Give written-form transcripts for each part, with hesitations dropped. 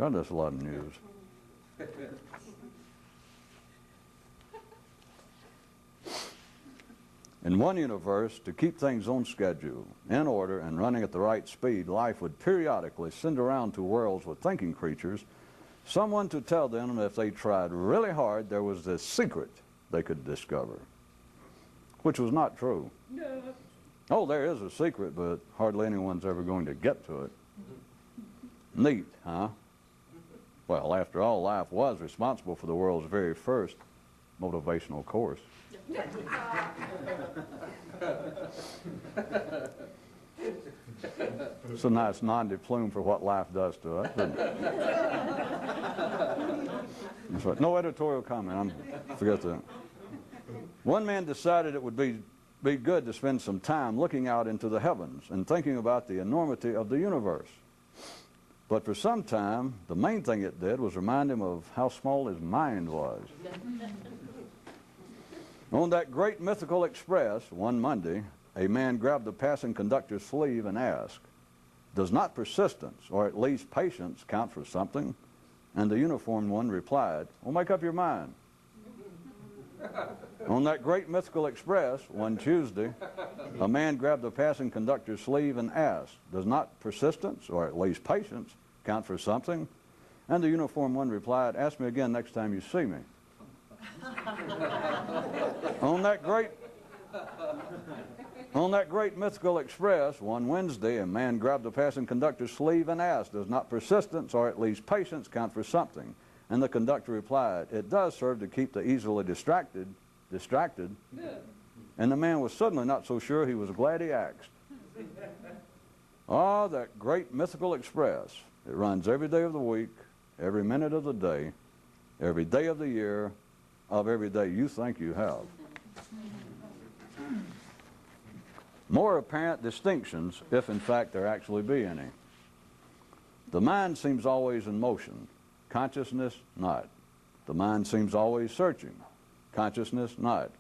Oh, that's a lot of news. In one universe, to keep things on schedule, in order, and running at the right speed, life would periodically send around to worlds with thinking creatures someone to tell them if they tried really hard, there was this secret they could discover, which was not true. No. Oh, there is a secret, but hardly anyone's ever going to get to it. Neat, huh? Well, after all, life was responsible for the world's very first motivational course. It's a nice non-de-plume for what life does to us, isn't it? That's right. No editorial comment. Forget that. One man decided it would be good to spend some time looking out into the heavens and thinking about the enormity of the universe. But for some time, the main thing it did was remind him of how small his mind was. On that great mythical express, one Monday, a man grabbed the passing conductor's sleeve and asked, "Does not persistence, or at least patience, count for something?" And the uniformed one replied, "Well, make up your mind." On that great mythical express, one Tuesday, a man grabbed the passing conductor's sleeve and asked, "Does not persistence, or at least patience, count for something?" And the uniformed one replied, "Ask me again next time you see me." On that great mythical express, one Wednesday, a man grabbed the passing conductor's sleeve and asked, "Does not persistence, or at least patience, count for something?" And the conductor replied, "It does serve to keep the easily distracted. And the man was suddenly not so sure he was glad he asked. Ah, that great mythical express. It runs every day of the week, every minute of the day, every day of the year, of every day you think you have. More apparent distinctions, if in fact there actually be any. The mind seems always in motion, consciousness not. The mind seems always searching, consciousness not.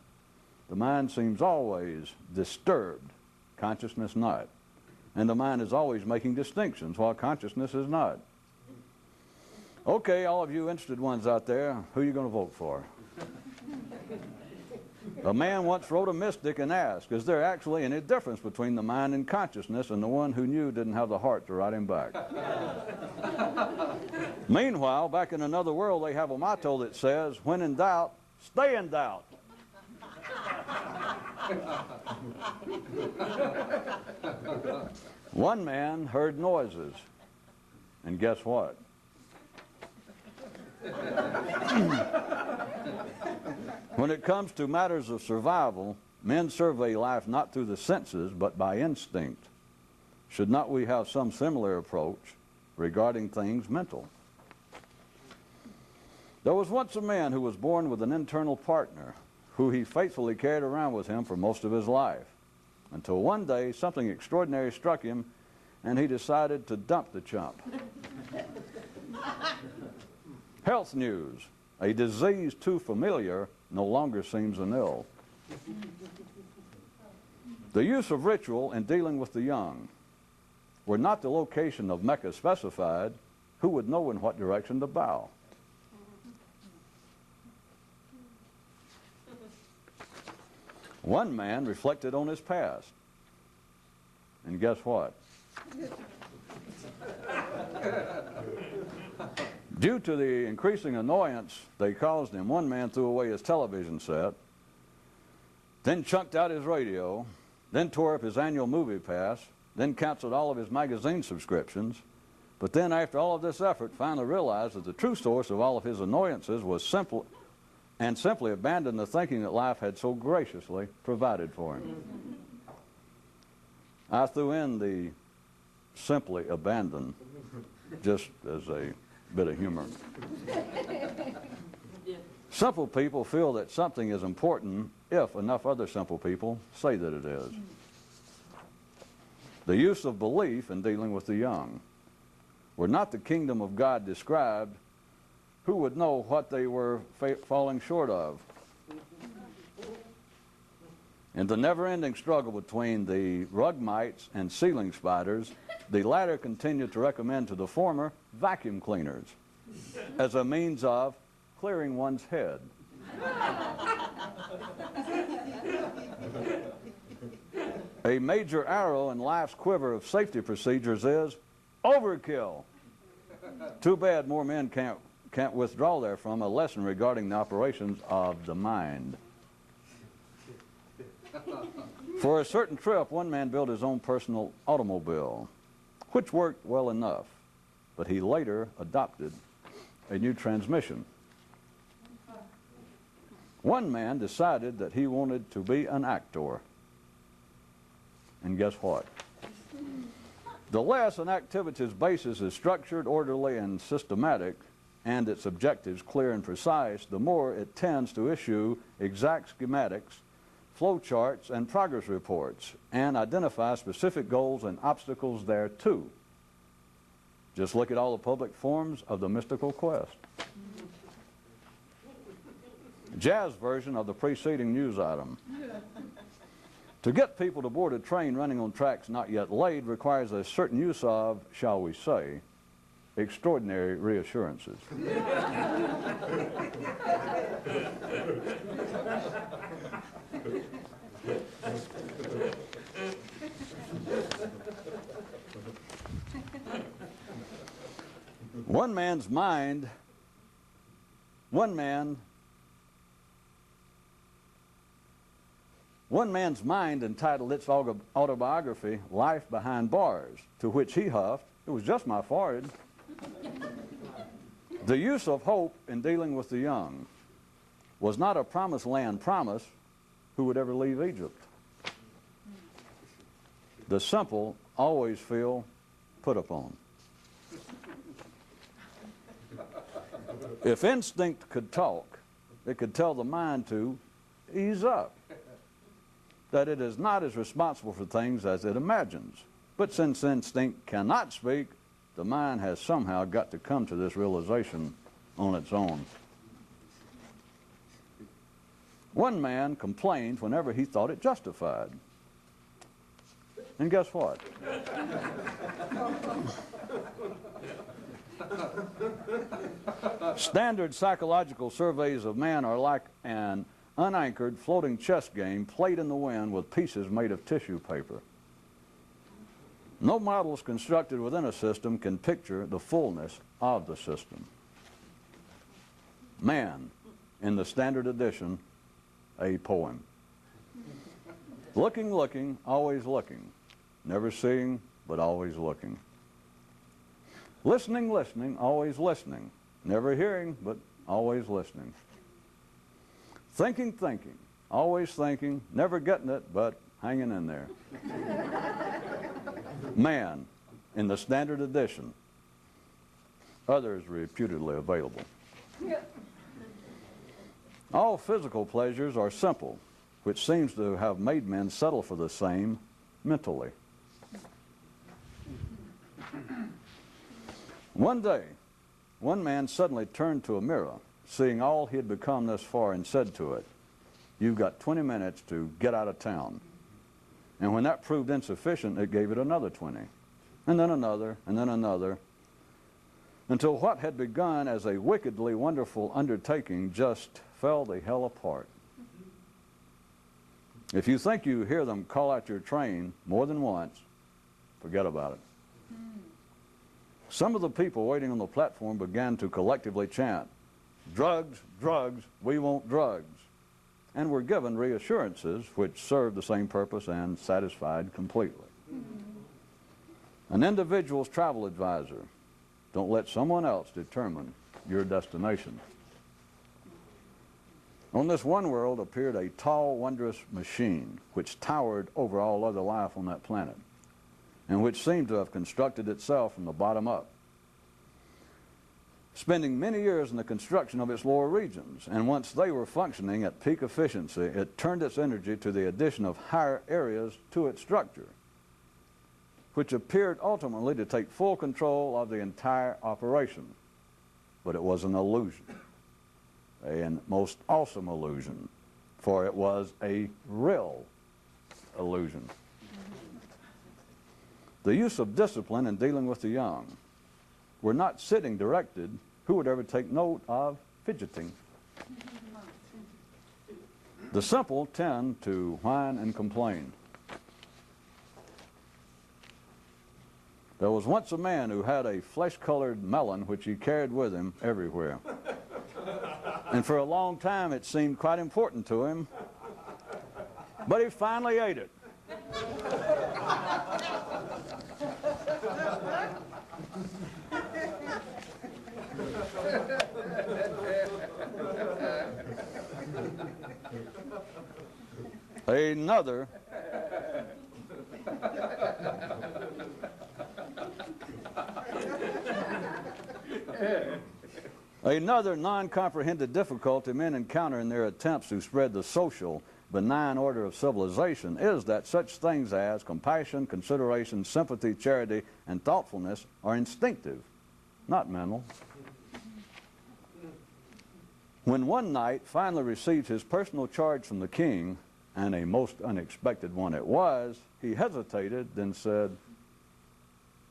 The mind seems always disturbed, consciousness not. And the mind is always making distinctions while consciousness is not. Okay, all of you interested ones out there, who are you going to vote for? A man once wrote a mystic and asked, "Is there actually any difference between the mind and consciousness?" And the one who knew didn't have the heart to write him back. Meanwhile, back in another world, they have a motto that says, "When in doubt, stay in doubt." One man heard noises, and guess what? When it comes to matters of survival, men survey life not through the senses, but by instinct. Should not we have some similar approach regarding things mental? There was once a man who was born with an internal partner who he faithfully carried around with him for most of his life, until one day something extraordinary struck him and he decided to dump the chump. Health news. A disease too familiar no longer seems an ill. The use of ritual in dealing with the young. Were not the location of Mecca specified, who would know in what direction to bow? One man reflected on his past. And guess what? Due to the increasing annoyance they caused him, one man threw away his television set, then chunked out his radio, then tore up his annual movie pass, then canceled all of his magazine subscriptions, but then after all of this effort finally realized that the true source of all of his annoyances was simply abandoned the thinking that life had so graciously provided for him. I threw in the simply abandon just as a bit of humor. Simple people feel that something is important if enough other simple people say that it is. The use of belief in dealing with the young. Were not the kingdom of God described, who would know what they were falling short of? In the never-ending struggle between the rug mites and ceiling spiders, the latter continued to recommend to the former vacuum cleaners as a means of clearing one's head. A major arrow in life's quiver of safety procedures is overkill. Too bad more men can't withdraw therefrom a lesson regarding the operations of the mind. For a certain trip, one man built his own personal automobile, which worked well enough, but he later adopted a new transmission. One man decided that he wanted to be an actor. And guess what? The less an activity's basis is structured, orderly, and systematic, and its objectives clear and precise, the more it tends to issue exact schematics, flow charts, and progress reports, and identify specific goals and obstacles thereto. Just look at all the public forms of the mystical quest. Jazz version of the preceding news item. To get people to board a train running on tracks not yet laid requires a certain use of, shall we say, extraordinary reassurances. One man's mind entitled its autobiography, Life Behind Bars, to which he huffed, "It was just my forehead." The use of hope in dealing with the young was not a promised land promise. Who would ever leave Egypt? The simple always feel put upon. If instinct could talk, it could tell the mind to ease up, that it is not as responsible for things as it imagines. But since instinct cannot speak, the mind has somehow got to come to this realization on its own. One man complained whenever he thought it justified. And guess what? Standard psychological surveys of man are like an unanchored floating chess game played in the wind with pieces made of tissue paper. No models constructed within a system can picture the fullness of the system. Man, in the Standard Edition, a poem. Looking, looking, always looking. Never seeing, but always looking. Listening, listening, always listening. Never hearing, but always listening. Thinking, thinking, always thinking, never getting it, but hanging in there. Man, in the Standard Edition. Others reputedly available. All physical pleasures are simple, which seems to have made men settle for the same mentally. One day, one man suddenly turned to a mirror, seeing all he had become thus far, and said to it, "You've got 20 minutes to get out of town." And when that proved insufficient, it gave it another 20, and then another, and then another, until what had begun as a wickedly wonderful undertaking just fell the hell apart. If you think you hear them call out your train more than once, forget about it. Some of the people waiting on the platform began to collectively chant, "Drugs, drugs, we want drugs," and were given reassurances which served the same purpose and satisfied completely. An individual's travel advisor. Don't let someone else determine your destination. On this one world appeared a tall, wondrous machine which towered over all other life on that planet, and which seemed to have constructed itself from the bottom up, spending many years in the construction of its lower regions, and once they were functioning at peak efficiency, it turned its energy to the addition of higher areas to its structure, which appeared ultimately to take full control of the entire operation. But it was an illusion, a most awesome illusion, for it was a real illusion. The use of discipline in dealing with the young. We're not sitting directed. Who would ever take note of fidgeting? The simple tend to whine and complain. There was once a man who had a flesh-colored melon which he carried with him everywhere. And for a long time it seemed quite important to him, but he finally ate it. Another non-comprehended difficulty men encounter in their attempts to spread the social, benign order of civilization is that such things as compassion, consideration, sympathy, charity, and thoughtfulness are instinctive, not mental. When one knight finally received his personal charge from the king, and a most unexpected one it was, he hesitated, then said,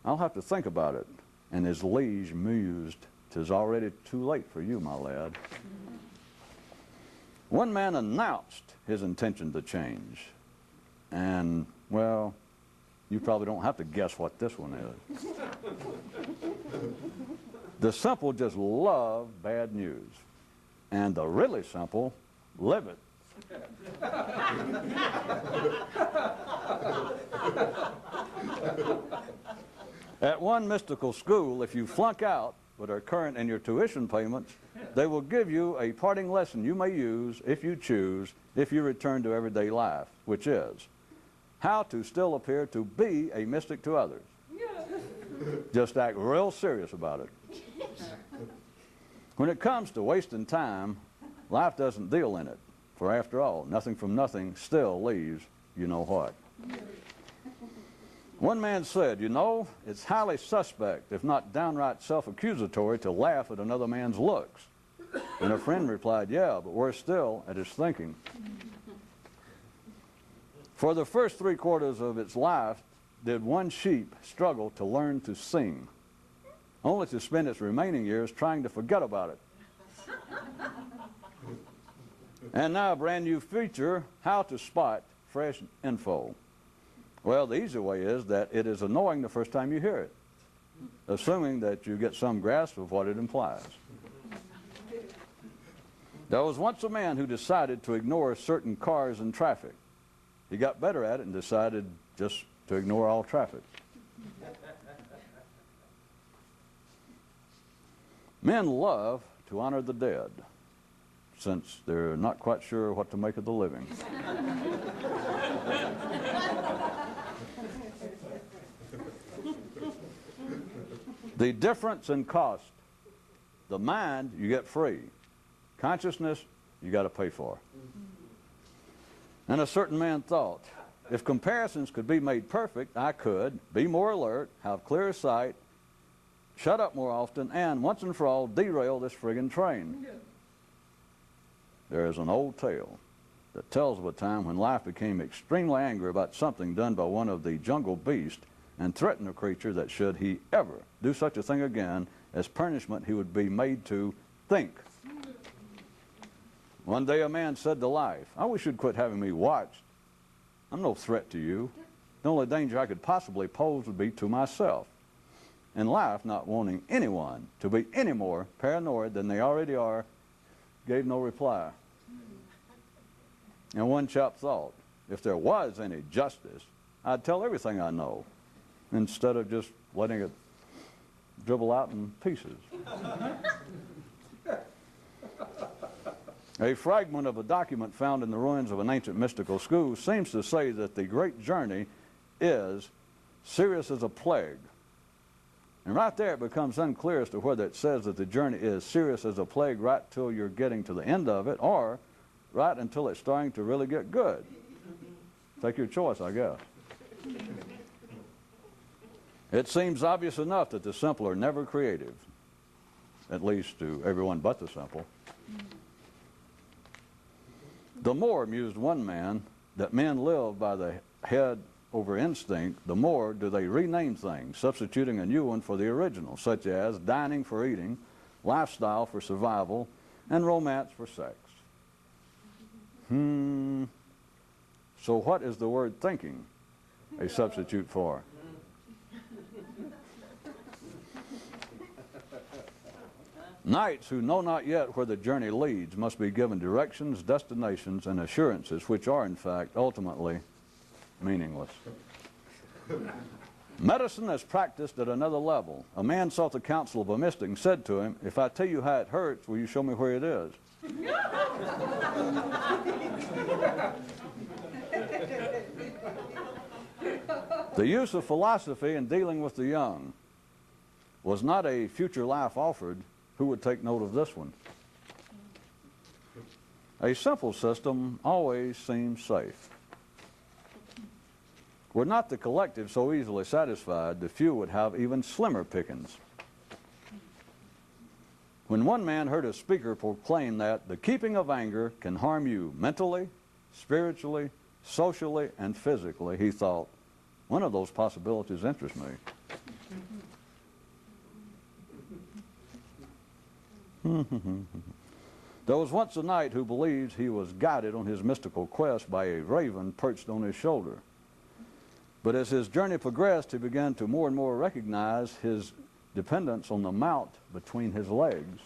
"I'll have to think about it." And his liege mused, "'Tis already too late for you, my lad." One man announced his intention to change. And, well, you probably don't have to guess what this one is. The simple just love bad news. And the really simple live it. At one mystical school, if you flunk out but are current in your tuition payments, they will give you a parting lesson you may use, if you choose, if you return to everyday life, which is how to still appear to be a mystic to others. Just act real serious about it. When it comes to wasting time, life doesn't deal in it. For after all, nothing from nothing still leaves you know what. One man said, "You know, it's highly suspect, if not downright self-accusatory, to laugh at another man's looks." And a friend replied, "Yeah, but worse still, at his thinking." For the first 3/4 of its life did one sheep struggle to learn to sing, only to spend its remaining years trying to forget about it. And now a brand new feature, how to spot fresh info. Well, the easy way is that it is annoying the first time you hear it, assuming that you get some grasp of what it implies. There was once a man who decided to ignore certain cars in traffic. He got better at it and decided just to ignore all traffic. Men love to honor the dead, since they're not quite sure what to make of the living. The difference in cost. The mind, you get free. Consciousness, you got to pay for. And a certain man thought, if comparisons could be made perfect, I could be more alert, have clearer sight, shut up more often, and once and for all derail this friggin' train. There is an old tale that tells of a time when life became extremely angry about something done by one of the jungle beasts and threatened the creature that should he ever do such a thing again, as punishment he would be made to think. One day a man said to life, "I wish you'd quit having me watched. I'm no threat to you. The only danger I could possibly pose would be to myself." And life, not wanting anyone to be any more paranoid than they already are, gave no reply. And one chap thought, if there was any justice, I'd tell everything I know, instead of just letting it dribble out in pieces. A fragment of a document found in the ruins of an ancient mystical school seems to say that the great journey is serious as a plague. And right there it becomes unclear as to whether it says that the journey is serious as a plague right till you're getting to the end of it, or right until it's starting to really get good. Take your choice, I guess. It seems obvious enough that the simple are never creative, at least to everyone but the simple. The more, mused one man, that men live by the head over instinct, the more do they rename things, substituting a new one for the original, such as dining for eating, lifestyle for survival, and romance for sex. So what is the word thinking a substitute for? Knights who know not yet where the journey leads must be given directions, destinations, and assurances, which are, in fact, ultimately meaningless. Medicine is practiced at another level. A man sought the counsel of a mystic and said to him, "If I tell you how it hurts, will you show me where it is?" The use of philosophy in dealing with the young was not a future life offered. Who would take note of this one? A simple system always seems safe. Were not the collective so easily satisfied, the few would have even slimmer pickings. When one man heard a speaker proclaim that the keeping of anger can harm you mentally, spiritually, socially, and physically, he thought, one of those possibilities interests me. There was once a knight who believed he was guided on his mystical quest by a raven perched on his shoulder. But as his journey progressed, he began to more and more recognize his dependence on the mount between his legs.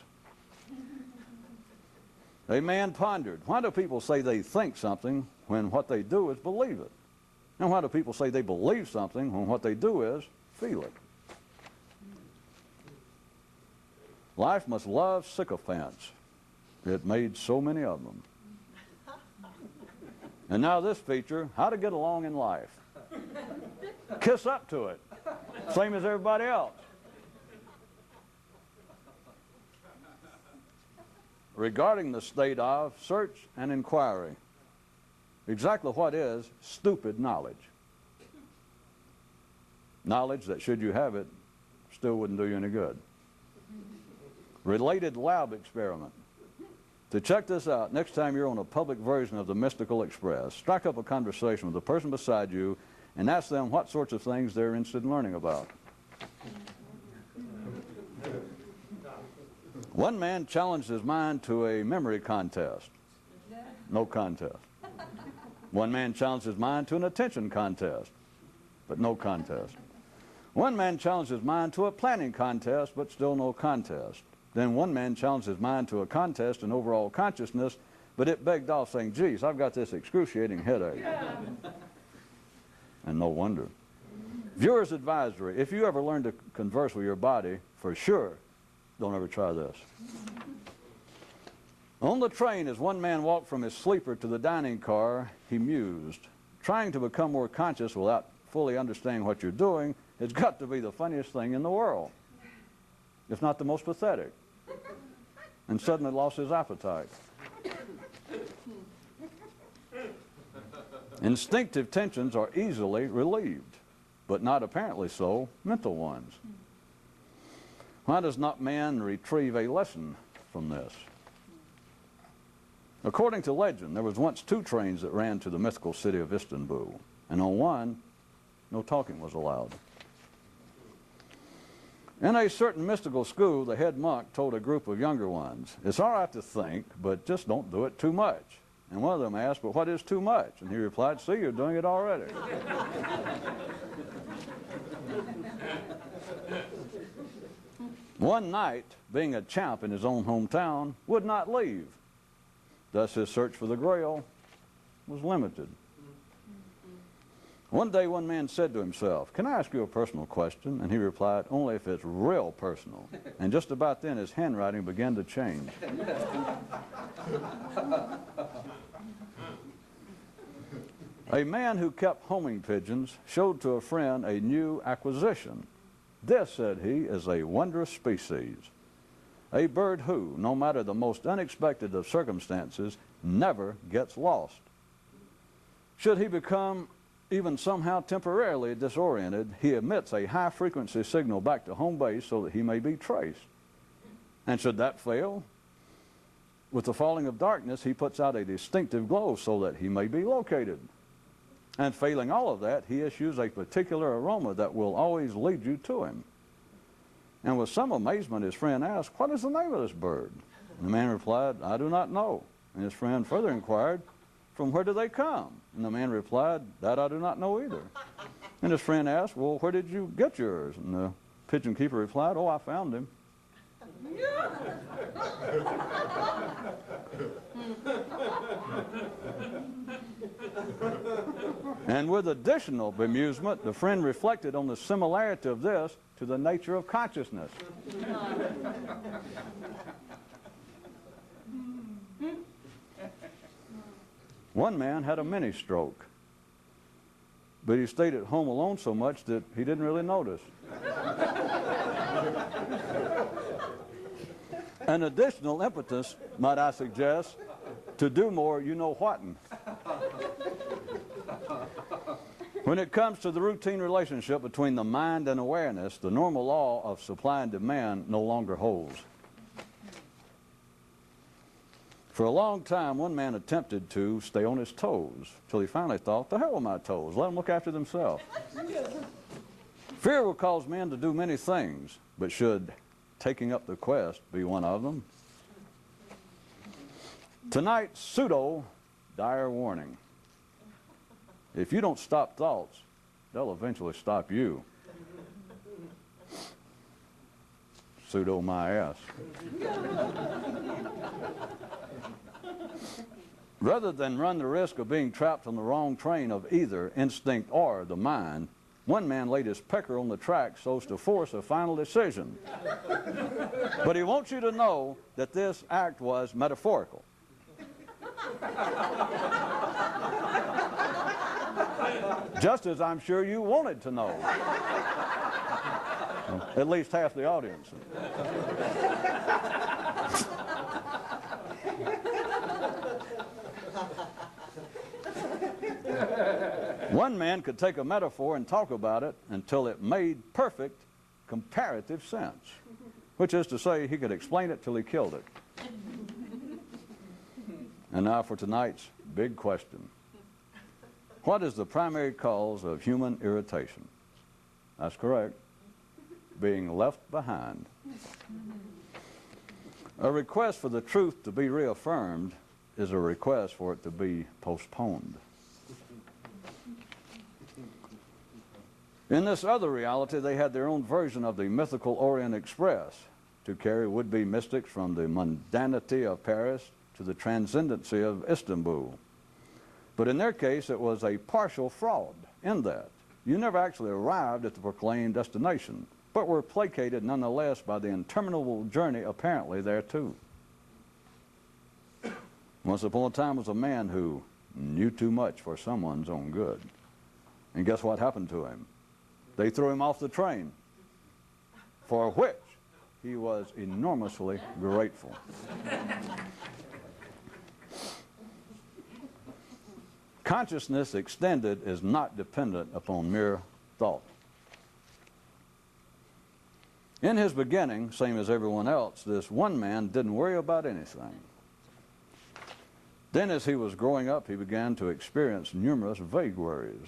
A man pondered, why do people say they think something when what they do is believe it? And why do people say they believe something when what they do is feel it? Life must love sycophants. It made so many of them. And now this feature, how to get along in life. Kiss up to it, same as everybody else. Regarding the state of search and inquiry, exactly what is stupid knowledge? Knowledge that, should you have it, still wouldn't do you any good. Related lab experiment. To check this out, next time you're on a public version of the Mystical Express, strike up a conversation with the person beside you and ask them what sorts of things they're interested in learning about. One man challenged his mind to a memory contest. No contest. One man challenged his mind to an attention contest, but no contest. One man challenged his mind to a planning contest, but still no contest. Then one man challenged his mind to a contest in overall consciousness, but it begged off saying, geez, I've got this excruciating headache. And no wonder. Viewer's advisory, if you ever learn to converse with your body, for sure, don't ever try this. On the train, as one man walked from his sleeper to the dining car, he mused. Trying to become more conscious without fully understanding what you're doing has got to be the funniest thing in the world, if not the most pathetic. And suddenly lost his appetite. Instinctive tensions are easily relieved, but not apparently so mental ones. Why does not man retrieve a lesson from this? According to legend, there was once 2 trains that ran to the mythical city of Istanbul, and on one, no talking was allowed. In a certain mystical school, the head monk told a group of younger ones, it's all right to think, but just don't do it too much. And one of them asked, but what is too much? And he replied, see, you're doing it already. One knight, being a champ in his own hometown, would not leave. Thus his search for the Grail was limited. One day one man said to himself, can I ask you a personal question? And he replied, only if it's real personal. And just about then his handwriting began to change. A man who kept homing pigeons showed to a friend a new acquisition. This, said he, is a wondrous species. A bird who, no matter the most unexpected of circumstances, never gets lost. Should he become even somehow temporarily disoriented, he emits a high-frequency signal back to home base so that he may be traced. And should that fail, with the falling of darkness, he puts out a distinctive glow so that he may be located. And failing all of that, he issues a particular aroma that will always lead you to him. And with some amazement, his friend asked, "What is the name of this bird?" And the man replied, "I do not know." And his friend further inquired, "From where do they come?" And the man replied, "That I do not know either." And his friend asked, "Well, where did you get yours?" And the pigeon keeper replied, "Oh, I found him." And with additional bemusement, the friend reflected on the similarity of this to the nature of consciousness. One man had a mini stroke, but he stayed at home alone so much that he didn't really notice. An additional impetus, might I suggest, to do more you-know-whatin'. When it comes to the routine relationship between the mind and awareness, the normal law of supply and demand no longer holds. For a long time, one man attempted to stay on his toes, till he finally thought, "The hell with my toes, let them look after themselves." Fear will cause men to do many things, but should taking up the quest be one of them? Tonight's pseudo dire warning. If you don't stop thoughts, they'll eventually stop you. Pseudo my ass. Rather than run the risk of being trapped on the wrong train of either instinct or the mind, one man laid his pecker on the track so as to force a final decision. But he wants you to know that this act was metaphorical. Just as I'm sure you wanted to know. At least half the audience. One man could take a metaphor and talk about it until it made perfect comparative sense, which is to say he could explain it till he killed it. And now for tonight's big question. What is the primary cause of human irritation? That's correct. Being left behind. A request for the truth to be reaffirmed is a request for it to be postponed. In this other reality, they had their own version of the mythical Orient Express to carry would-be mystics from the mundanity of Paris to the transcendency of Istanbul. But in their case, it was a partial fraud in that you never actually arrived at the proclaimed destination, but were placated nonetheless by the interminable journey apparently thereto. Once upon a time was a man who knew too much for someone's own good. And guess what happened to him? They threw him off the train, for which he was enormously grateful. Consciousness extended is not dependent upon mere thought. In his beginning, same as everyone else, this one man didn't worry about anything. Then as he was growing up, he began to experience numerous vague worries.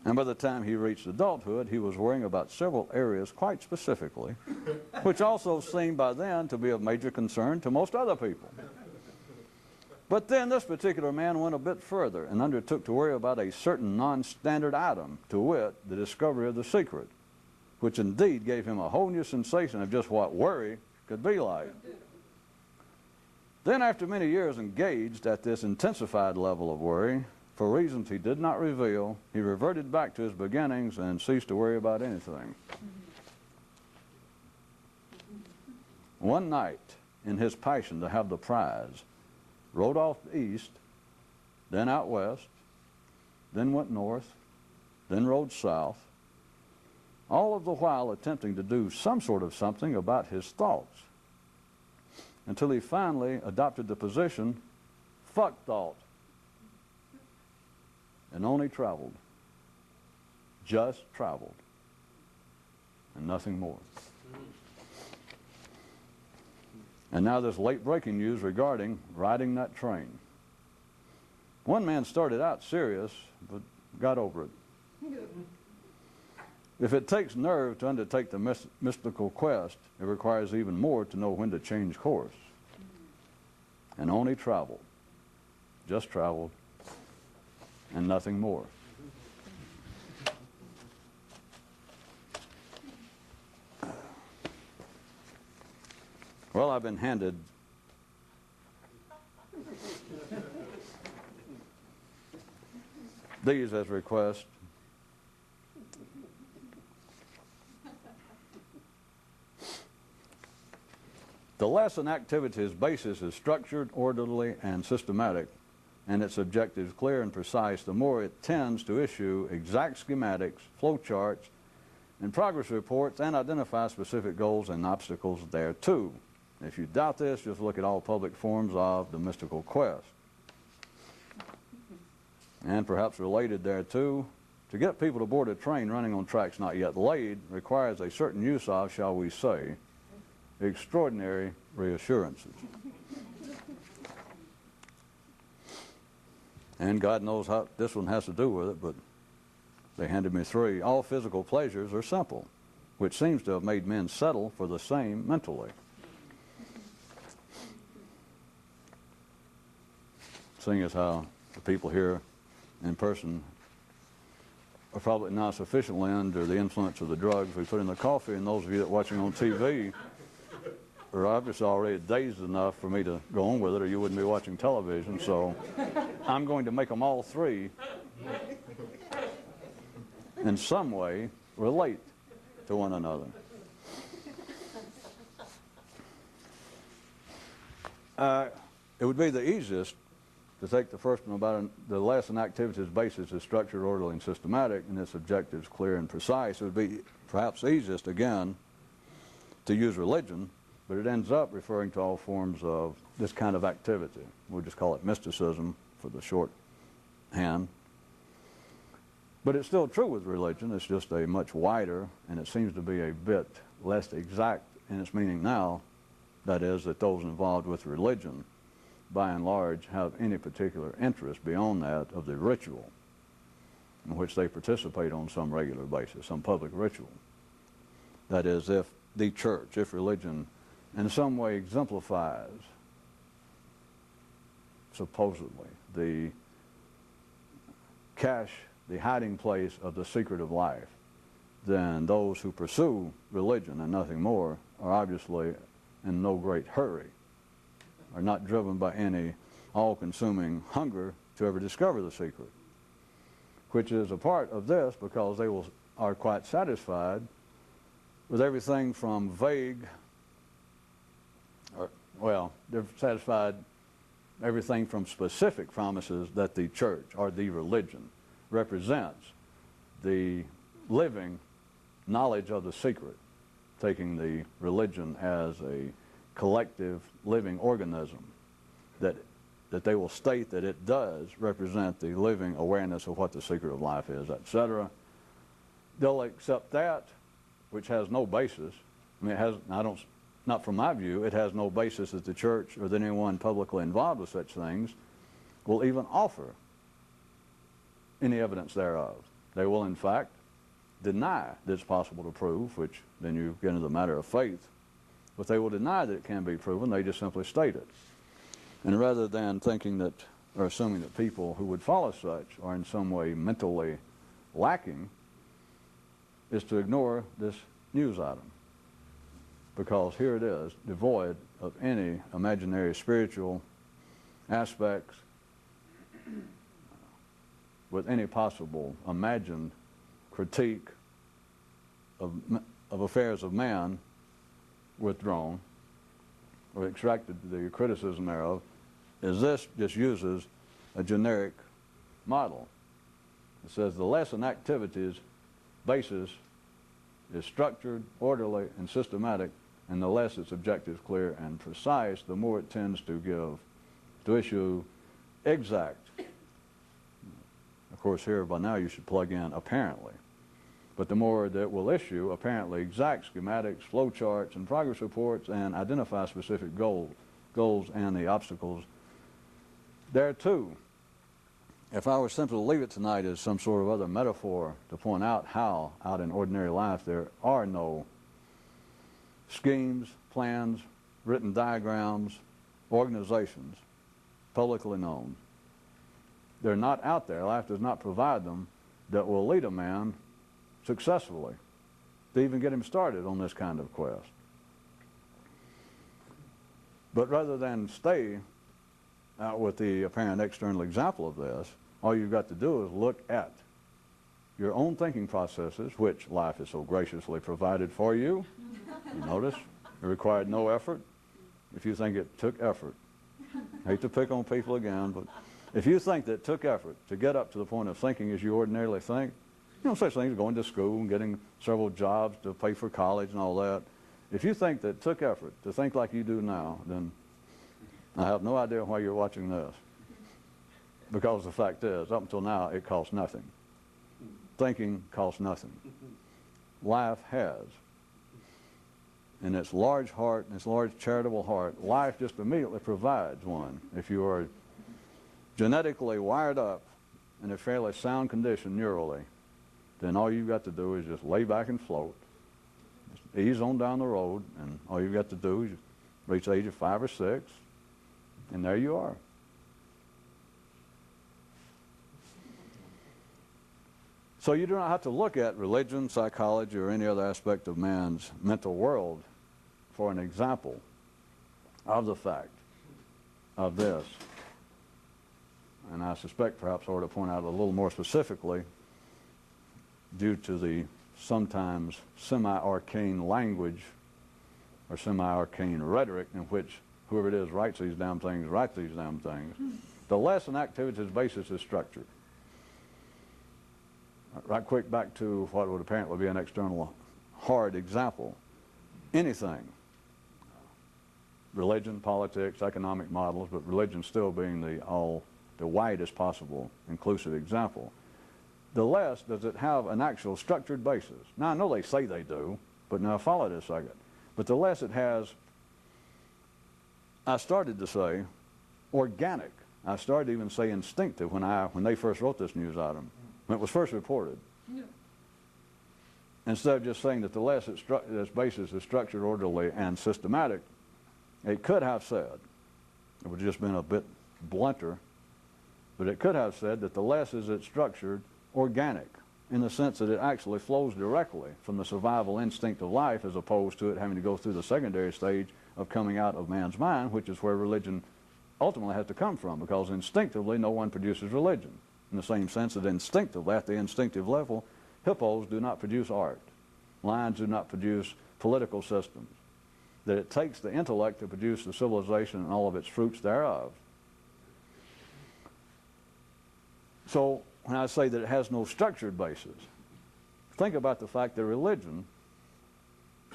And by the time he reached adulthood, he was worrying about several areas quite specifically, which also seemed by then to be of major concern to most other people. But then this particular man went a bit further and undertook to worry about a certain non-standard item, to wit, the discovery of the secret, which indeed gave him a whole new sensation of just what worry could be like. Then after many years engaged at this intensified level of worry, for reasons he did not reveal, he reverted back to his beginnings and ceased to worry about anything. One night, in his passion to have the prize, rode off east, then out west, then went north, then rode south, all of the while attempting to do some sort of something about his thoughts, until he finally adopted the position, fuck thought, and only traveled, just traveled, and nothing more. And now there's late breaking news regarding riding that train. One man started out serious, but got over it. If it takes nerve to undertake the mystical quest, it requires even more to know when to change course. And on he traveled, just traveled, and nothing more. Well, I've been handed these as request. The lesson activity's basis is structured, orderly, and systematic, and its objectives clear and precise. The more it tends to issue exact schematics, flowcharts, and progress reports, and identify specific goals and obstacles thereto. If you doubt this, just look at all public forms of the mystical quest. And perhaps related thereto, to get people to board a train running on tracks not yet laid requires a certain use of, shall we say, extraordinary reassurances. And God knows how this one has to do with it, but they handed me 3. All physical pleasures are simple, which seems to have made men settle for the same mentally. Seeing as how the people here in person are probably not sufficiently under the influence of the drugs we put in the coffee, and those of you that are watching on TV are obviously already dazed enough for me to go on with it, or you wouldn't be watching television. So I'm going to make them all 3 in some way relate to one another. It would be the easiest to take the first one about the lesson activity's basis is structured, orderly, and systematic, and its objectives clear and precise. It would be perhaps easiest, again, to use religion, but it ends up referring to all forms of this kind of activity. We'll just call it mysticism for the shorthand. But it's still true with religion. It's just a much wider, and it seems to be a bit less exact in its meaning now. That is, that those involved with religion, by and large, have any particular interest beyond that of the ritual in which they participate on some regular basis, some public ritual. That is, if the church, if religion in some way exemplifies, supposedly, the cache, the hiding place of the secret of life, then those who pursue religion and nothing more are obviously in no great hurry, are not driven by any all-consuming hunger to ever discover the secret, which is a part of this because they are quite satisfied with everything from vague, they're satisfied everything from specific promises that the church or the religion represents the living knowledge of the secret, taking the religion as a collective living organism that they will state that it does represent the living awareness of what the secret of life is, etc. They'll accept that, which has no basis. I mean, it has, not from my view, it has no basis that the church or that anyone publicly involved with such things will even offer any evidence thereof. They will, in fact, deny that it's possible to prove, which then you get into the matter of faith. But they will deny that it can be proven. They just simply state it. And rather than thinking that, or assuming that people who would follow such are in some way mentally lacking, is to ignore this news item. Because here it is, devoid of any imaginary spiritual aspects, with any possible imagined critique of affairs of man withdrawn, or extracted the criticism thereof, is this just uses a generic model. It says the lesson activities basis is structured, orderly, and systematic, and the less its objectives clear and precise, the more it tends to issue exact. Of course, here by now you should plug in apparently. But the more that will issue apparently exact schematics, flowcharts, and progress reports, and identify specific goals and the obstacles thereto. if I were simply to leave it tonight as some sort of other metaphor to point out how, out in ordinary life, there are no schemes, plans, written diagrams, organizations, publicly known. They're not out there. Life does not provide them that will lead a man successfully to even get him started on this kind of quest. But rather than stay out with the apparent external example of this, all you've got to do is look at your own thinking processes, which life has so graciously provided for you. You notice it required no effort. If you think it took effort, I hate to pick on people again, but if you think that it took effort to get up to the point of thinking as you ordinarily think, you know, such things as going to school and getting several jobs to pay for college and all that. If you think that it took effort to think like you do now, then I have no idea why you're watching this. Because the fact is, up until now, it costs nothing. Thinking costs nothing. Life has. In its large heart, in its large charitable heart, life just immediately provides one. If you are genetically wired up in a fairly sound condition neurally, then all you've got to do is just lay back and float. Just ease on down the road, and all you've got to do is reach the age of 5 or 6, and there you are. So you do not have to look at religion, psychology, or any other aspect of man's mental world for an example of the fact of this. And I suspect perhaps I ought to point out a little more specifically, due to the sometimes semi-arcane language or semi-arcane rhetoric in which whoever it is writes these damn things. The lesson activity's basis is structured. Right quick back to what would apparently be an external hard example. Anything, religion, politics, economic models, but religion still being the widest possible inclusive example. The less does it have an actual structured basis. Now I know they say they do, but now follow this a second. But the less it has, I started to say, organic. I started to even say instinctive when they first wrote this news item, when it was first reported. Yeah. Instead of just saying that the less its basis is structured, orderly, and systematic, it could have said, it would have just been a bit blunter, but it could have said that the less is it structured, organic, in the sense that it actually flows directly from the survival instinct of life, as opposed to it having to go through the secondary stage of coming out of man's mind, which is where religion ultimately has to come from, because instinctively no one produces religion. In the same sense that instinctively, at the instinctive level, hippos do not produce art. Lions do not produce political systems. That it takes the intellect to produce the civilization and all of its fruits thereof. So when I say that it has no structured basis, think about the fact that religion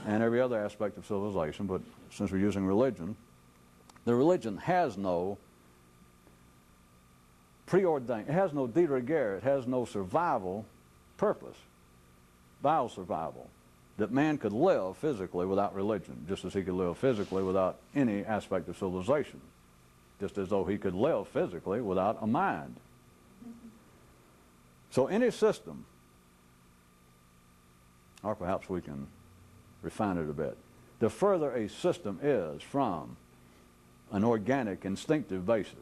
and every other aspect of civilization, but since we're using religion, the religion has no preordained, it has no de rigueur, it has no survival purpose, bio survival, that man could live physically without religion, just as he could live physically without any aspect of civilization, just as though he could live physically without a mind. So any system, or perhaps we can refine it a bit, the further a system is from an organic, instinctive basis,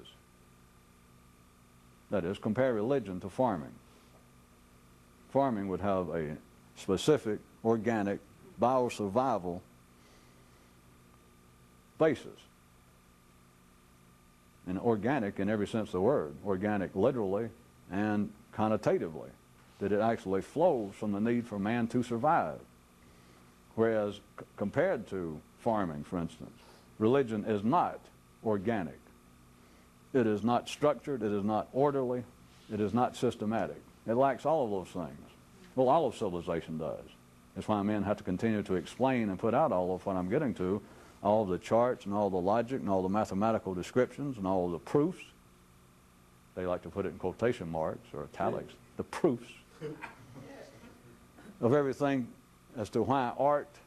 that is, compare religion to farming. Farming would have a specific, organic, bio-survival basis. And organic in every sense of the word, organic literally and connotatively, that it actually flows from the need for man to survive. Whereas compared to farming, for instance, religion is not organic. It is not structured, it is not orderly, it is not systematic. It lacks all of those things. Well, all of civilization does. That's why men have to continue to explain and put out all of what I'm getting to, all of the charts and all the logic and all the mathematical descriptions and all of the proofs. They like to put it in quotation marks or italics, the proofs of everything as to why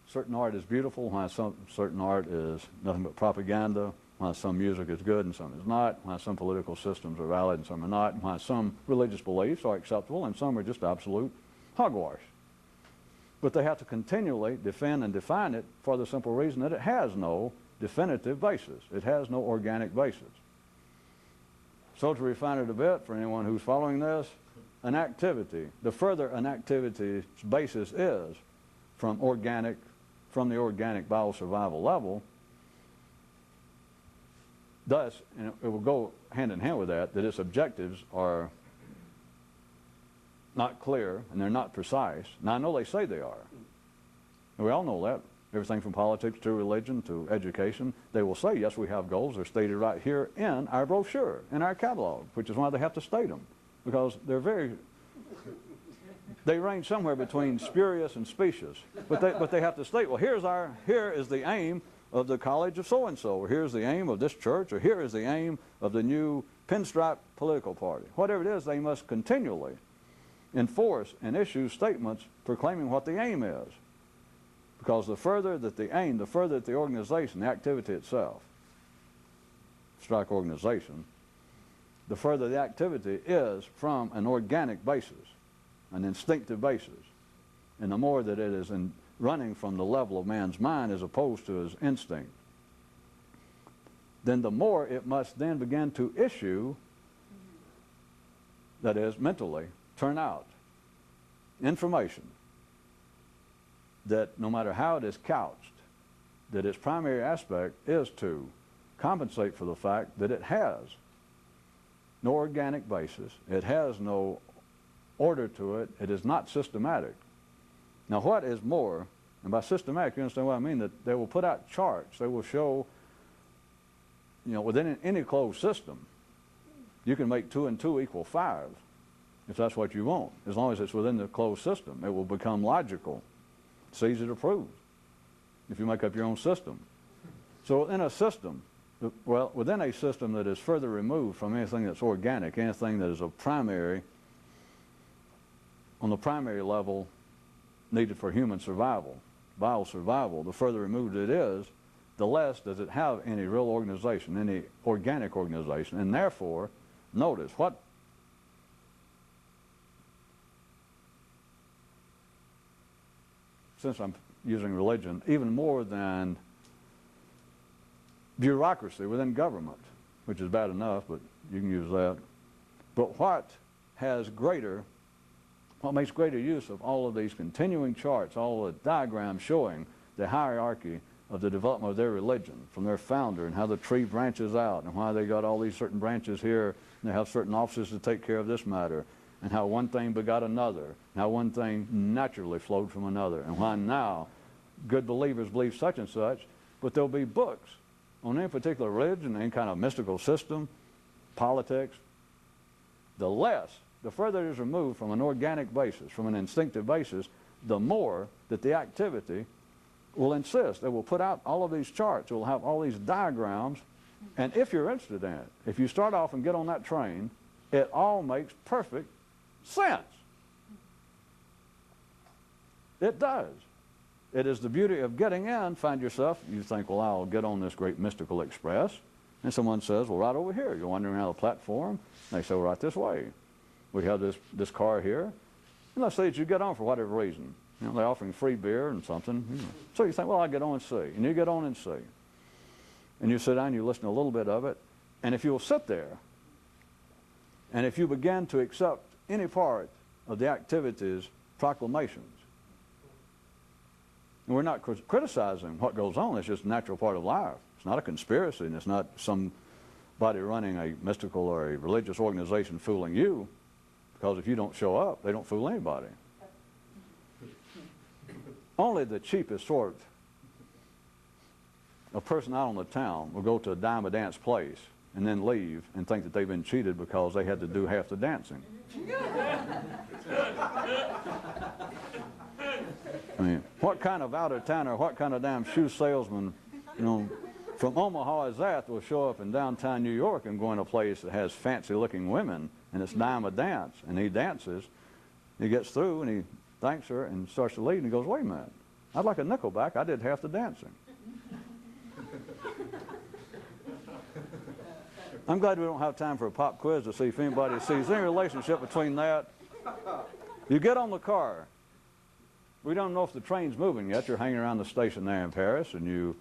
certain art is beautiful, why certain art is nothing but propaganda, why some music is good and some is not, why some political systems are valid and some are not, and why some religious beliefs are acceptable and some are just absolute hogwash. But they have to continually defend and define it for the simple reason that it has no definitive basis. It has no organic basis. So to refine it a bit, for anyone who's following this, an activity, the further an activity's basis is from the organic biosurvival level, thus, and it will go hand in hand with that its objectives are not clear and they're not precise. Now, I know they say they are. And we all know that. Everything from politics to religion to education, they will say, yes, we have goals. They're stated right here in our brochure, in our catalog, which is why they have to state them, because they range somewhere between spurious and specious. But they have to state, well, here is the aim of the college of so-and-so, or here's the aim of this church, or here is the aim of the new pinstripe political party. Whatever it is, they must continually enforce and issue statements proclaiming what the aim is. Because the further that the aim, the further that the organization, the activity itself, strike organization, the further the activity is from an organic basis, an instinctive basis, and the more that it is running from the level of man's mind as opposed to his instinct, then the more it must then begin to issue, that is, mentally, turn out information that no matter how it is couched, that its primary aspect is to compensate for the fact that it has no organic basis, it has no order to it, it is not systematic. Now what is more, and by systematic you understand what I mean, that they will put out charts, they will show, within any closed system, you can make 2 and 2 equal 5, if that's what you want. As long as it's within the closed system, it will become logical. It's easy to prove if you make up your own system. So within a system, within a system that is further removed from anything that's organic, anything that is on the primary level needed for human survival, biosurvival, the further removed it is, the less does it have any real organization, any organic organization. And therefore, notice what since I'm using religion, even more than bureaucracy within government, which is bad enough, but you can use that. But what makes greater use of all of these continuing charts, all the diagrams showing the hierarchy of the development of their religion from their founder and how the tree branches out and why they got all these certain branches here and they have certain offices to take care of this matter, and how one thing begot another, and how one thing naturally flowed from another, and why now good believers believe such and such, but there'll be books on any particular religion, any kind of mystical system, politics. The further it is removed from an organic basis, from an instinctive basis, the more that the activity will insist. They will put out all of these charts, it will have all these diagrams, and if you're interested in it, if you start off and get on that train, it all makes perfect sense. It does. It is the beauty of getting in. Find yourself, you think, well, I'll get on this great mystical express, and someone says, well, right over here. You're wandering around the platform, and they say, well, right this way. We have this car here, and let's say that you get on for whatever reason. They're offering free beer and something. So you think, well, I'll get on and see. And you get on and see. And you sit down, you listen to a little bit of it, and if you'll sit there, and if you begin to accept any part of the activity's proclamations, and we're not criticizing what goes on, it's just a natural part of life. It's not a conspiracy, and it's not somebody running a mystical or a religious organization fooling you, because if you don't show up, they don't fool anybody. Only the cheapest sort of person out on the town will go to a dime-a-dance place and then leave and think that they've been cheated because they had to do half the dancing. I mean, what kind of out-of-towner, what kind of damn shoe salesman, from Omaha is that will show up in downtown New York and go in a place that has fancy-looking women and it's dime-a-dance, and he dances, he gets through and he thanks her and starts to leave and he goes, wait a minute, I'd like a nickel back, I did half the dancing. I'm glad we don't have time for a pop quiz to see if anybody sees any relationship between that. You get on the car. We don't know if the train's moving yet. You're hanging around the station there in Paris, and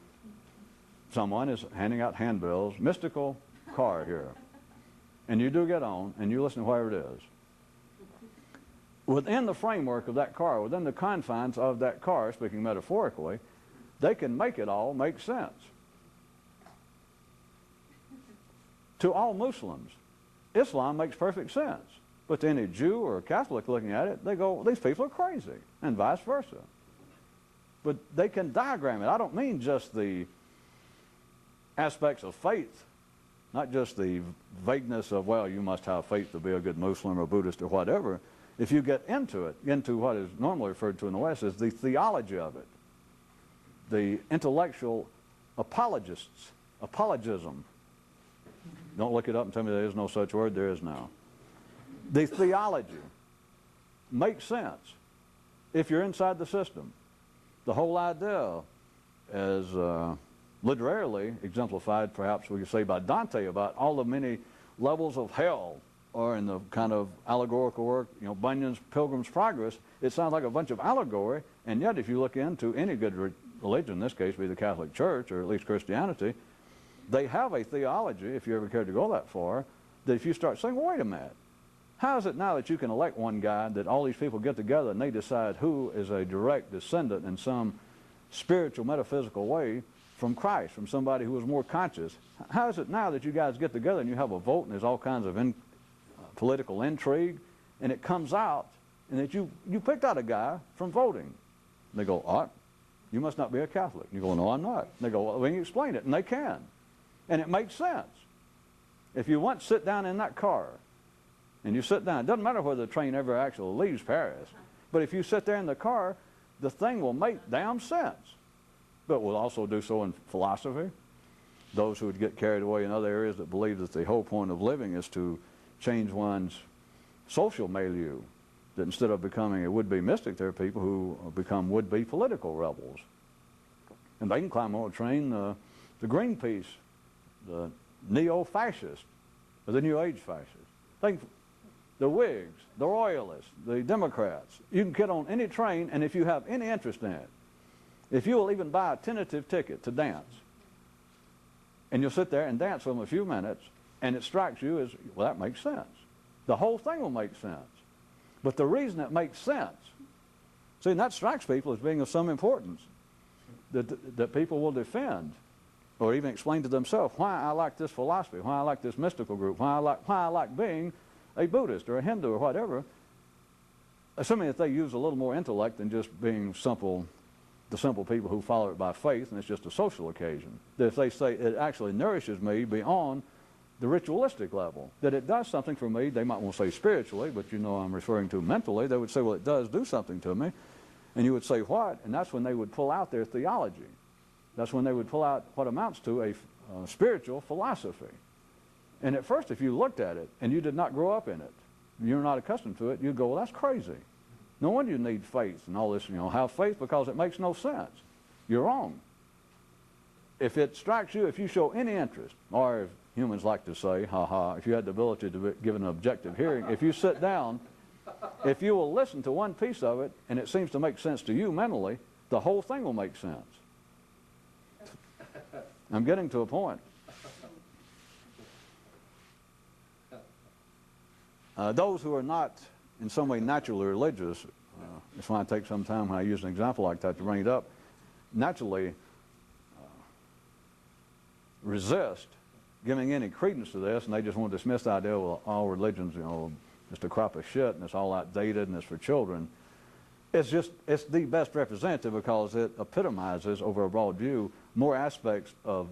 someone is handing out handbills, mystical car here. And you do get on, and you listen to whatever it is. Within the framework of that car, within the confines of that car, speaking metaphorically, they can make it all make sense. To all Muslims, Islam makes perfect sense. But to any Jew or Catholic looking at it, they go, these people are crazy, and vice versa. But they can diagram it. I don't mean just the aspects of faith, not just the vagueness of, well, you must have faith to be a good Muslim or Buddhist or whatever. If you get into it, into what is normally referred to in the West as the theology of it, the intellectual apologism. Don't look it up and tell me there is no such word. There is now. The theology makes sense if you're inside the system. The whole idea, as literarily exemplified, perhaps we could say by Dante, about all the many levels of hell, or in the kind of allegorical work, Bunyan's Pilgrim's Progress, it sounds like a bunch of allegory, and yet if you look into any good religion, in this case be the Catholic Church, or at least Christianity, they have a theology, if you ever cared to go that far, that if you start saying, well, wait a minute, how is it now that you can elect one guy, that all these people get together and they decide who is a direct descendant in some spiritual, metaphysical way from Christ, from somebody who is more conscious? How is it now that you guys get together and you have a vote and there's all kinds of political intrigue, and it comes out and that you picked out a guy from voting? And they go, oh, you must not be a Catholic. And you go, no, I'm not. And they go, well, when you explain it, and they can. And it makes sense. If you once sit down in that car, and you sit down, it doesn't matter whether the train ever actually leaves Paris, but if you sit there in the car, the thing will make damn sense. But will also do so in philosophy. Those who would get carried away in other areas that believe that the whole point of living is to change one's social milieu, that instead of becoming a would-be mystic, there are people who become would-be political rebels. And they can climb on a train, the Greenpeace, the neo-fascist, or the New Age fascists. The Whigs, the Royalists, the Democrats. You can get on any train, and if you have any interest in it, if you will even buy a tentative ticket to dance, and you'll sit there and dance for them a few minutes, and it strikes you as, well, that makes sense. The whole thing will make sense. But the reason it makes sense, see, and that strikes people as being of some importance, that people will defend or even explain to themselves why I like this philosophy, why I like this mystical group, why I like being a Buddhist or a Hindu or whatever, assuming that they use a little more intellect than just being the simple people who follow it by faith and it's just a social occasion. That if they say it actually nourishes me beyond the ritualistic level, that it does something for me, they might want to say spiritually, but I'm referring to mentally, they would say, well, it does do something to me. And you would say, what? And that's when they would pull out their theology. That's when they would pull out what amounts to a spiritual philosophy. And at first, if you looked at it and you did not grow up in it, you're not accustomed to it, you'd go, well, that's crazy. No wonder you need faith and all this, have faith because it makes no sense. You're wrong. If it strikes you, if you show any interest, or if humans like to say, if you had the ability to give an objective hearing, if you sit down, if you will listen to one piece of it and it seems to make sense to you mentally, the whole thing will make sense. I'm getting to a point. Those who are not in some way naturally religious, that's why I take some time when I use an example like that to bring it up, naturally resist giving any credence to this, and they just want to dismiss the idea, well, all religions, just a crop of shit, and it's all outdated, and it's for children. It's the best representative because it epitomizes, over a broad view, more aspects of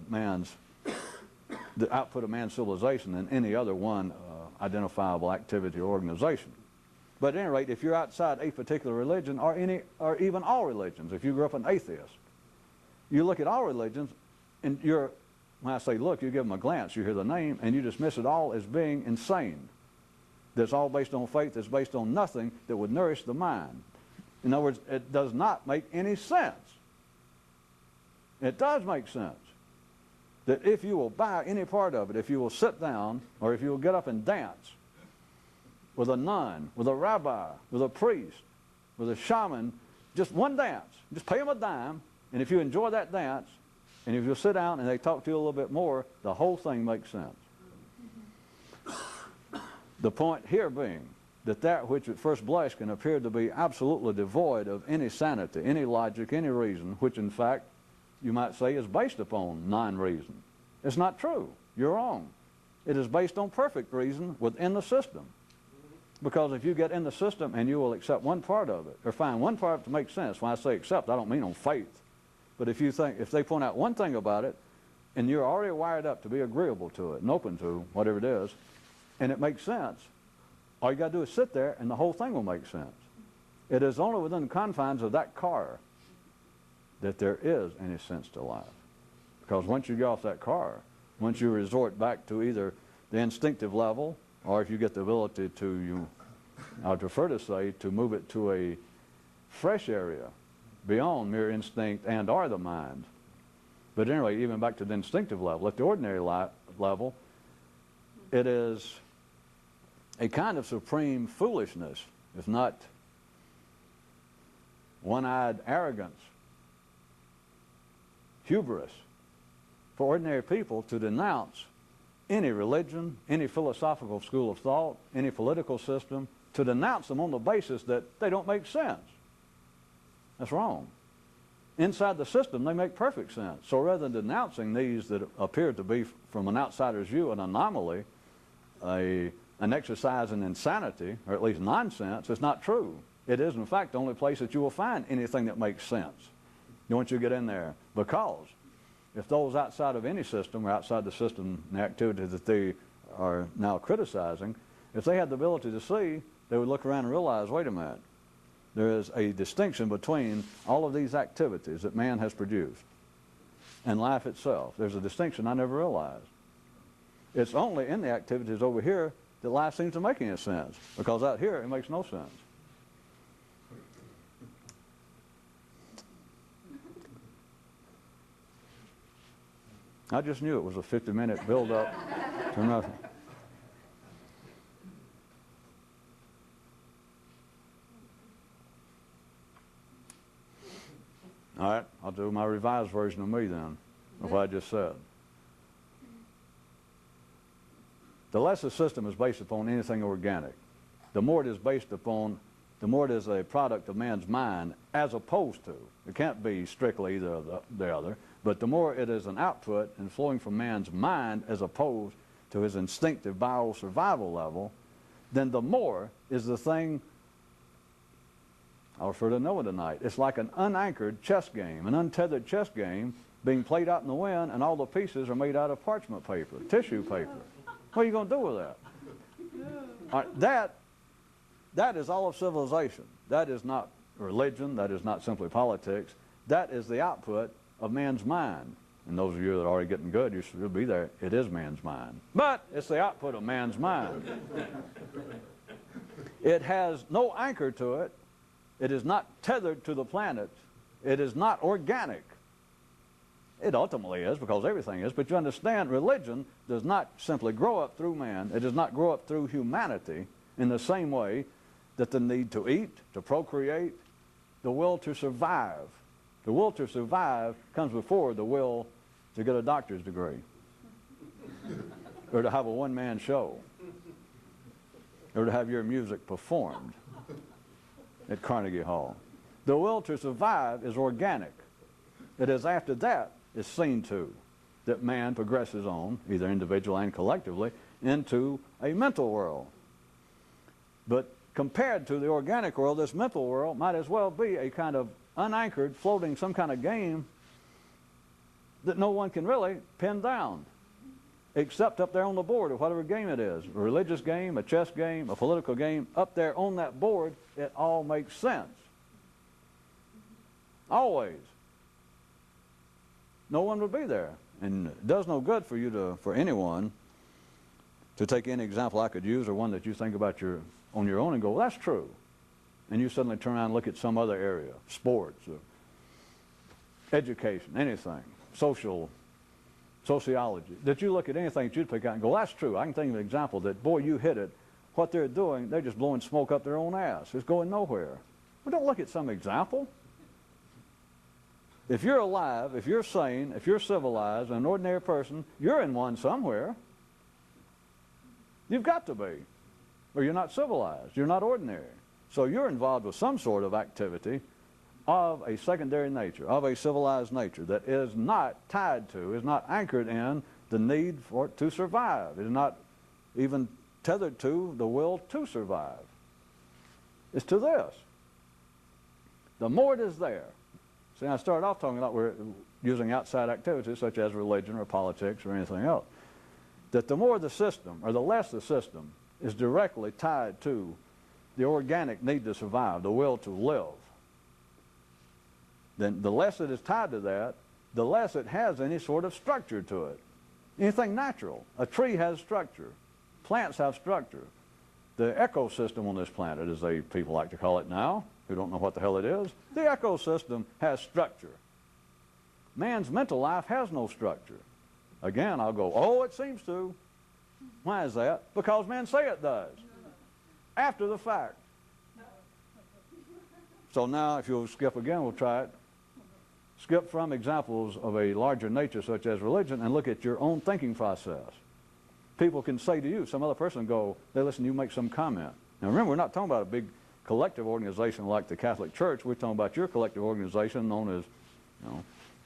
the output of man's civilization than any other one identifiable activity or organization. But at any rate, if you're outside a particular religion, or even all religions, if you grew up an atheist, you look at all religions, and when I say look, you give them a glance, you hear the name, and you dismiss it all as being insane. That's all based on faith, that's based on nothing that would nourish the mind. In other words, it does not make any sense. It does make sense. that if you will buy any part of it, if you will sit down, or if you will get up and dance with a nun, with a rabbi, with a priest, with a shaman, just one dance, just pay them a dime, and if you enjoy that dance, and if you'll sit down and they talk to you a little bit more, the whole thing makes sense. The point here being that which at first blush can appear to be absolutely devoid of any sanity, any logic, any reason, which in fact you might say is based upon non-reason. It's not true. You're wrong. It is based on perfect reason within the system. Because if you get in the system and you will accept one part of it, or find one part of it to make sense, when I say accept, I don't mean on faith. But if they point out one thing about it, and you're already wired up to be agreeable to it and open to whatever it is, and it makes sense, all you got to do is sit there and the whole thing will make sense. It is only within the confines of that car that there is any sense to life. Because once you get off that car, once you resort back to either the instinctive level, or if you get the ability to, I would prefer to say, to move it to a fresh area beyond mere instinct and or the mind. But anyway, even back to the instinctive level, at the ordinary level, it is a kind of supreme foolishness, if not one-eyed arrogance, hubris, for ordinary people to denounce any religion, any philosophical school of thought, any political system, to denounce them on the basis that they don't make sense. That's wrong. Inside the system, they make perfect sense. So rather than denouncing these that appear to be, from an outsider's view, an anomaly, an exercise in insanity, or at least nonsense, it's not true. It is, in fact, the only place that you will find anything that makes sense once you get in there. Because if those outside of any system, or outside the system, the activity that they are now criticizing, if they had the ability to see, they would look around and realize, wait a minute, there is a distinction between all of these activities that man has produced and life itself. There's a distinction I never realized. It's only in the activities over here that life seems to make any sense, because out here it makes no sense. I just knew it was a 50-minute build-up to nothing. All right, I'll do my revised version of me then, of what I just said. The less a system is based upon anything organic, the more it is based upon, the more it is a product of man's mind, as opposed to, it can't be strictly either of the other, but the more it is an output and flowing from man's mind as opposed to his instinctive bio-survival level, then the more is the thing, I'll refer to Noah tonight. It's like an unanchored chess game, an untethered chess game being played out in the wind, and all the pieces are made out of parchment paper, tissue paper. What are you going to do with that? All right, that is all of civilization. That is not religion. That is not simply politics. That is the output of man's mind. And those of you that are already getting good, you should be there. It is man's mind. But it's the output of man's mind. It has no anchor to it. It is not tethered to the planet. It is not organic. It ultimately is, because everything is. But you understand, religion does not simply grow up through man. It does not grow up through humanity in the same way that the need to eat, to procreate, the will to survive. The will to survive comes before the will to get a doctor's degree, or to have a one-man show, or to have your music performed at Carnegie Hall. The will to survive is organic. It is after that is seen to that man progresses on, either individually and collectively, into a mental world. But compared to the organic world, this mental world might as well be a kind of unanchored, floating, some kind of game that no one can really pin down, except up there on the board of whatever game it is, a religious game, a chess game, a political game. Up there on that board, it all makes sense. Always. No one would be there. And it does no good for you for anyone to take any example I could use, or one that you think about on your own and go, well, that's true. And you suddenly turn around and look at some other area, sports, or education, anything, social sociology, that you look at anything that you'd pick out and go, that's true. I can think of an example that, boy, you hit it. What they're doing, they're just blowing smoke up their own ass. It's going nowhere. Well, don't look at some example. If you're alive, if you're sane, if you're civilized, an ordinary person, you're in one somewhere. You've got to be. Or you're not civilized. You're not ordinary. So you're involved with some sort of activity of a secondary nature, of a civilized nature that is not tied to, is not anchored in the need for to survive. It is not even tethered to the will to survive. It's to this. The more it is there. See, I started off talking about we're using outside activities such as religion or politics or anything else. That the more the system, or the less the system, is directly tied to the organic need to survive, the will to live, then the less it is tied to that, the less it has any sort of structure to it. Anything natural. A tree has structure. Plants have structure. The ecosystem on this planet, as people like to call it now, who don't know what the hell it is, the ecosystem has structure. Man's mental life has no structure. Again, I'll go, oh, it seems to. Why is that? Because men say it does. After the fact. So now, if you'll skip again, we'll try it. Skip from examples of a larger nature, such as religion, and look at your own thinking process. People can say to you, some other person go, they listen, you make some comment. Now remember, we're not talking about a big collective organization like the Catholic Church. We're talking about your collective organization known as,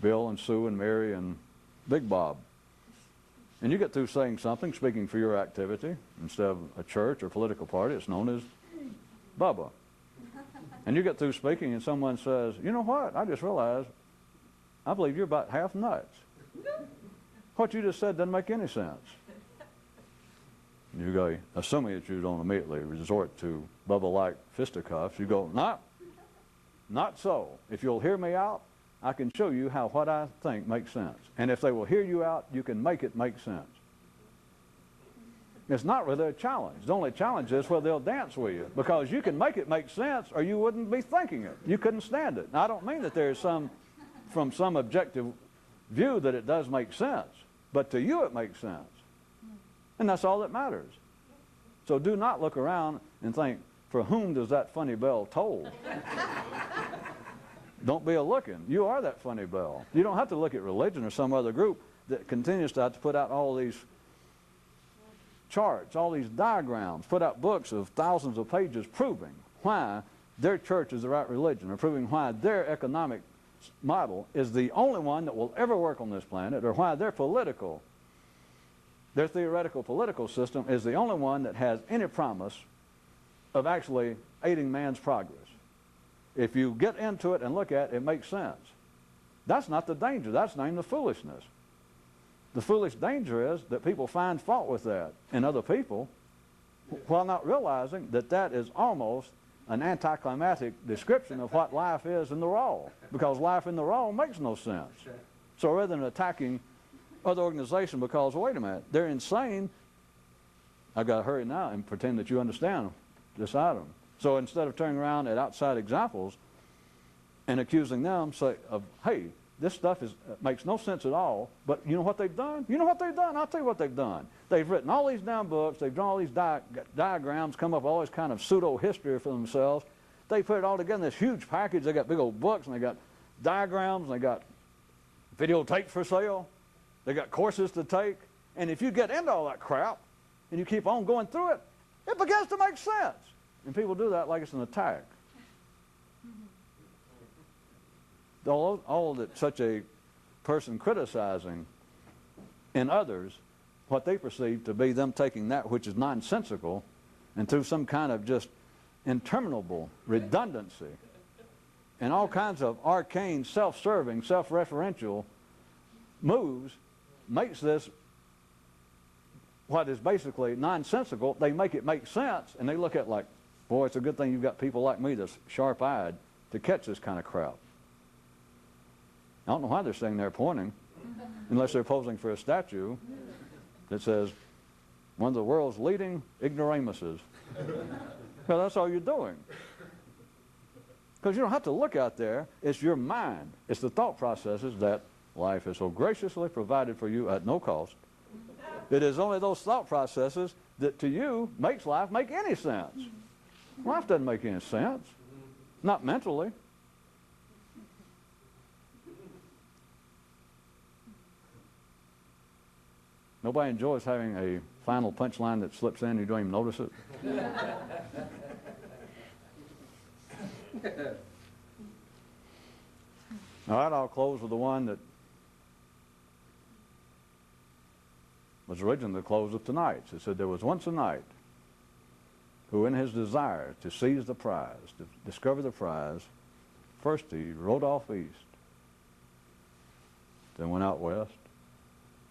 Bill and Sue and Mary and Big Bob. And you get through saying something, speaking for your activity, instead of a church or political party, it's known as Bubba. And you get through speaking and someone says, you know what, I just realized, I believe you're about half nuts. What you just said doesn't make any sense. You go, assuming that you don't immediately resort to Bubba-like fisticuffs, you go, not so. If you'll hear me out, I can show you how what I think makes sense. And if they will hear you out, you can make it make sense. It's not really a challenge. The only challenge is whether they'll dance with you. Because you can make it make sense or you wouldn't be thinking it. You couldn't stand it. Now, I don't mean that there's from some objective view that it does make sense. But to you it makes sense. And that's all that matters. So do not look around and think, for whom does that funny bell toll? Don't be a-looking. You are that funny bell. You don't have to look at religion or some other group that continues to have to put out all these charts, all these diagrams, put out books of thousands of pages proving why their church is the right religion, or proving why their economic model is the only one that will ever work on this planet, or why their theoretical political system is the only one that has any promise of actually aiding man's progress. If you get into it and look at it, it makes sense. That's not the danger. That's named the foolishness. The foolish danger is that people find fault with that in other people while not realizing that that is almost an anticlimactic description of what life is in the raw, because life in the raw makes no sense. So rather than attacking other organizations because, wait a minute, they're insane, I've got to hurry now and pretend that you understand this item. So instead of turning around at outside examples and accusing them, say, hey, this stuff makes no sense at all, but you know what they've done? You know what they've done? I'll tell you what they've done. They've written all these damn books, they've drawn all these diagrams, come up with all this kind of pseudo-history for themselves. They put it all together in this huge package. They got big old books, and they got diagrams, and they got videotapes for sale. They got courses to take. And if you get into all that crap, and you keep on going through it, it begins to make sense. And people do that like it's an attack. All that such a person criticizing in others, what they perceive to be them taking that which is nonsensical and through some kind of just interminable redundancy and all kinds of arcane, self-serving, self-referential moves, makes this what is basically nonsensical. They make it make sense, and they look at it like, boy, it's a good thing you've got people like me that's sharp-eyed to catch this kind of crap. I don't know why they're sitting there pointing, unless they're posing for a statue that says, one of the world's leading ignoramuses. Well, that's all you're doing. Because you don't have to look out there. It's your mind. It's the thought processes that life is so graciously provided for you at no cost. It is only those thought processes that to you makes life make any sense. Life doesn't make any sense. Not mentally. Nobody enjoys having a final punchline that slips in and you don't even notice it. All right, I'll close with the one that was originally the close of tonight's. It said, there was once a knight who in his desire to seize the prize, to discover the prize, first he rode off east, then went out west,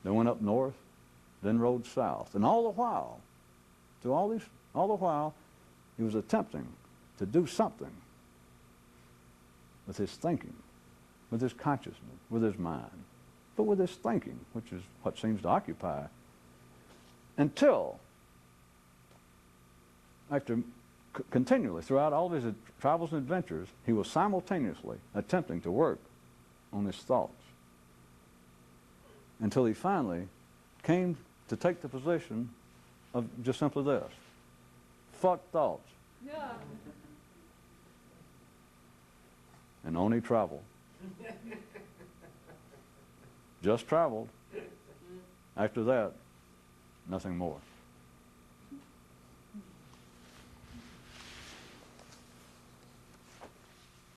then went up north, then rode south. And all the while, he was attempting to do something with his thinking, with his consciousness, with his mind, but with his thinking, which is what seems to occupy, until after continually throughout all of his travels and adventures, he was simultaneously attempting to work on his thoughts until he finally came to take the position of just simply this: fuck thoughts. Yeah. And on he traveled. Just traveled. After that, nothing more.